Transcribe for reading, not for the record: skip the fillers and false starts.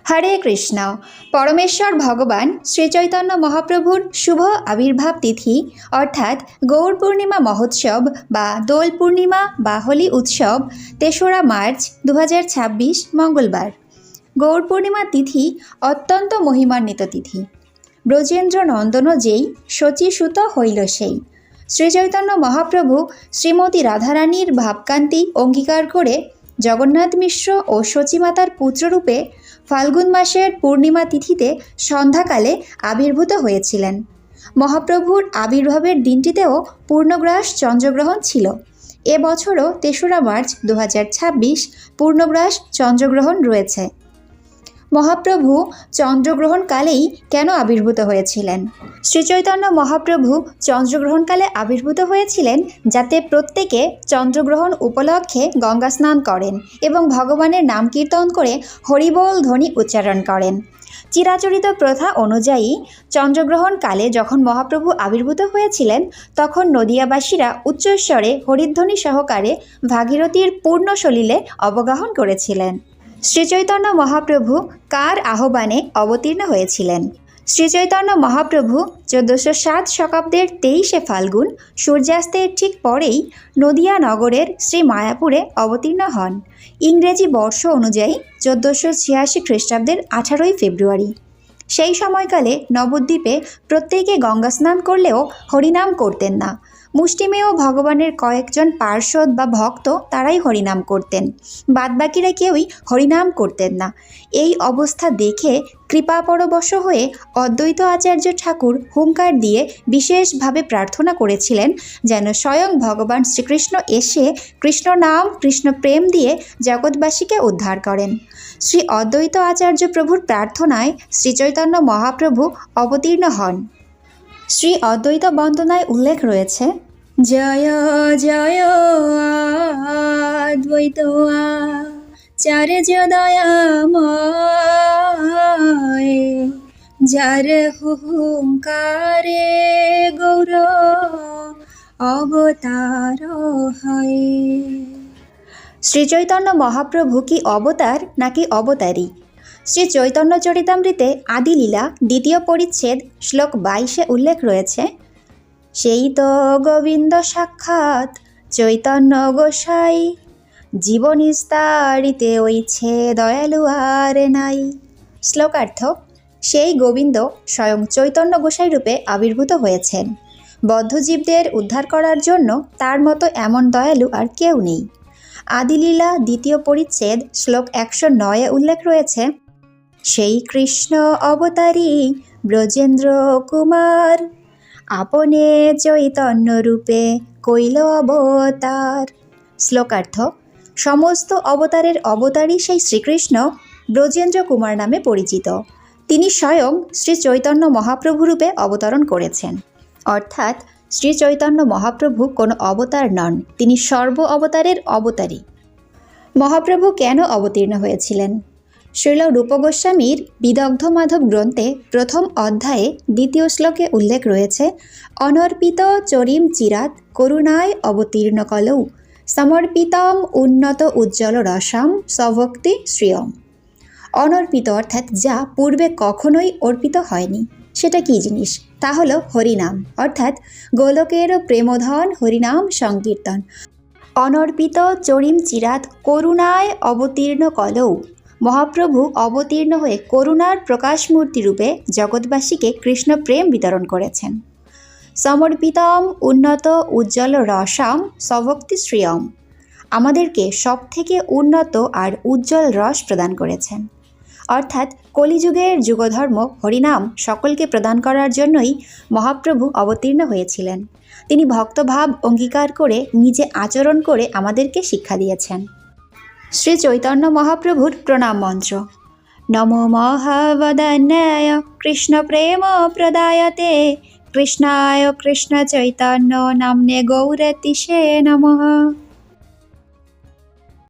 হরে কৃষ্ণ। পরমেশ্বর ভগবান শ্রীচৈতন্য মহাপ্রভুর শুভ আবির্ভাব তিথি অর্থাৎ গৌর পূর্ণিমা মহোৎসব বা দোল পূর্ণিমা বা হোলি উৎসব ৩রা মার্চ ২০২৬ মঙ্গলবার। গৌর পূর্ণিমা তিথি অত্যন্ত মহিমান্বিত তিথি। ব্রজেন্দ্র নন্দন যেই শচীসুত হইল সেই। শ্রীচৈতন্য মহাপ্রভু শ্রীমতী রাধারানীর ভাবকান্তি অঙ্গীকার করে জগন্নাথ মিশ্র ও শচীমাতার পুত্ররূপে ফাল্গুন মাসের পূর্ণিমা তিথিতে সন্ধ্যাকালে আবির্ভূত হয়েছিলেন। মহাপ্রভুর আবির্ভাবের দিনটিতেও পূর্ণগ্রাস চন্দ্রগ্রহণ ছিল। এবছরও ৩রা মার্চ ২০২৬ পূর্ণগ্রাস চন্দ্রগ্রহণ রয়েছে। মহাপ্রভু চন্দ্রগ্রহণকালেই কেন আবির্ভূত হয়েছিলেন? শ্রীচৈতন্য মহাপ্রভু চন্দ্রগ্রহণকালে আবির্ভূত হয়েছিলেন যাতে প্রত্যেকে চন্দ্রগ্রহণ উপলক্ষে গঙ্গা স্নান করেন এবং ভগবানের নাম কীর্তন করে হরিবোল ধ্বনি উচ্চারণ করেন। চিরাচরিত প্রথা অনুযায়ী চন্দ্রগ্রহণকালে যখন মহাপ্রভু আবির্ভূত হয়েছিলেন তখন নদিয়াবাসীরা উচ্চস্বরে হরিধ্বনি সহকারে ভাগীরথীর পূর্ণ সলিলে অবগাহন করেছিলেন। শ্রীচৈতন্য মহাপ্রভু কার আহ্বানে অবতীর্ণ হয়েছিলেন? শ্রীচৈতন্য মহাপ্রভু ১৪০৭ শকাব্দের ২৩শে ফাল্গুন সূর্যাস্তের ঠিক পরেই নদিয়া নগরের শ্রী মায়াপুরে অবতীর্ণ হন। ইংরেজি বর্ষ অনুযায়ী ১৪৮৬ খ্রিস্টাব্দের ১৮ই ফেব্রুয়ারি। সেই সময়কালে নবদ্বীপে প্রত্যেকে গঙ্গা স্নান করলেও হরিনাম করতেন না। মুষ্টিমেয় ভগবানের কয়েকজন পার্ষদ বা ভক্ত তারাই হরিনাম করতেন, বাদবাকিরা কেউই হরিনাম করতেন না। এই অবস্থা দেখে কৃপাপরবশ হয়ে অদ্বৈত আচার্য ঠাকুর হুঙ্কার দিয়ে বিশেষভাবে প্রার্থনা করেছিলেন যেন স্বয়ং ভগবান শ্রীকৃষ্ণ এসে কৃষ্ণ নাম কৃষ্ণ প্রেম দিয়ে জগৎবাসীকে উদ্ধার করেন। শ্রী অদ্বৈত আচার্য প্রভুর প্রার্থনায় শ্রীচৈতন্য মহাপ্রভু অবতীর্ণ হন। শ্রী অদ্বৈত বন্দনায় উল্লেখ রয়েছে, জয় জয় অদ্বৈত আচার্য দয়াময়, যার হুঙ্কারে গৌর অবতার হয়। শ্রীচৈতন্য মহাপ্রভু কি অবতার নাকি অবতারী? শ্রী চৈতন্য চরিতামৃতে আদিলীলা ২য় পরিচ্ছেদ শ্লোক ২২-এ উল্লেখ রয়েছে, সেই তো গোবিন্দ সাক্ষাৎ চৈতন্য গোসাই, জীবনিস্তারিতে ওইছে দয়ালু আর নাই। শ্লোকার্থ, সেই গোবিন্দ স্বয়ং চৈতন্য গোসাই রূপে আবির্ভূত হয়েছেন। বদ্ধজীবদের উদ্ধার করার জন্য তার মতো এমন দয়ালু আর কেউ নেই। আদিলীলা ২য় পরিচ্ছেদ শ্লোক ১০৯-এ উল্লেখ রয়েছে, সেই কৃষ্ণ অবতারী ব্রজেন্দ্র কুমার, আপনে চৈতন্য রূপে কৈল অবতার। শ্লোকার্থ, সমস্ত অবতারের অবতারী সেই শ্রীকৃষ্ণ ব্রজেন্দ্র কুমার নামে পরিচিত। তিনি স্বয়ং শ্রী চৈতন্য মহাপ্রভু রূপে অবতরণ করেছেন। অর্থাৎ শ্রী চৈতন্য মহাপ্রভু কোনো অবতার নন, তিনি সর্ব অবতারের অবতারী। মহাপ্রভু কেন অবতীর্ণ হয়েছিলেন? শ্রীল রূপ গোস্বামীর বিদগ্ধ মাধব গ্রন্থে প্রথম অধ্যায়ে ২য় শ্লোকে উল্লেখ রয়েছে, অনর্পিত চরিম চিরাত করুণায় অবতীর্ণ কলৌ, সমর্পিতম উন্নত উজ্জ্বল রসাম স্বভক্তি শ্রিয়ম। অনর্পিত অর্থাৎ যা পূর্বে কখনোই অর্পিত হয়নি। সেটা কী জিনিস? তা হলো হরিনাম, অর্থাৎ গোলকেরও প্রেমধন হরিনাম সংকীর্তন। অনর্পিত চরিম চিরাত করুণায় অবতীর্ণ কলৌ, মহাপ্রভু অবতীর্ণ হয়ে করুণার প্রকাশমূর্তি রূপে জগৎবাসীকে কৃষ্ণ প্রেম বিতরণ করেছেন। সমর্পিতম উন্নত উজ্জ্বল রসাম স্বভক্তি শ্রিয়ম, আমাদেরকে সবথেকে উন্নত আর উজ্জ্বল রস প্রদান করেছেন। অর্থাৎ কলিযুগের যুগধর্ম হরিনাম সকলকে প্রদান করার জন্যই মহাপ্রভু অবতীর্ণ হয়েছিলেন। তিনি ভক্তভাব অঙ্গীকার করে নিজে আচরণ করে আমাদেরকে শিক্ষা দিয়েছেন। শ্রী চৈতন্য মহাপ্রভুর প্রণাম মন্ত্র, নমো মহাবদান্যায় কৃষ্ণ প্রেম প্রদায়তে, কৃষ্ণায় কৃষ্ণ চৈতন্য নাম্নে গৌরতিশে নমঃ।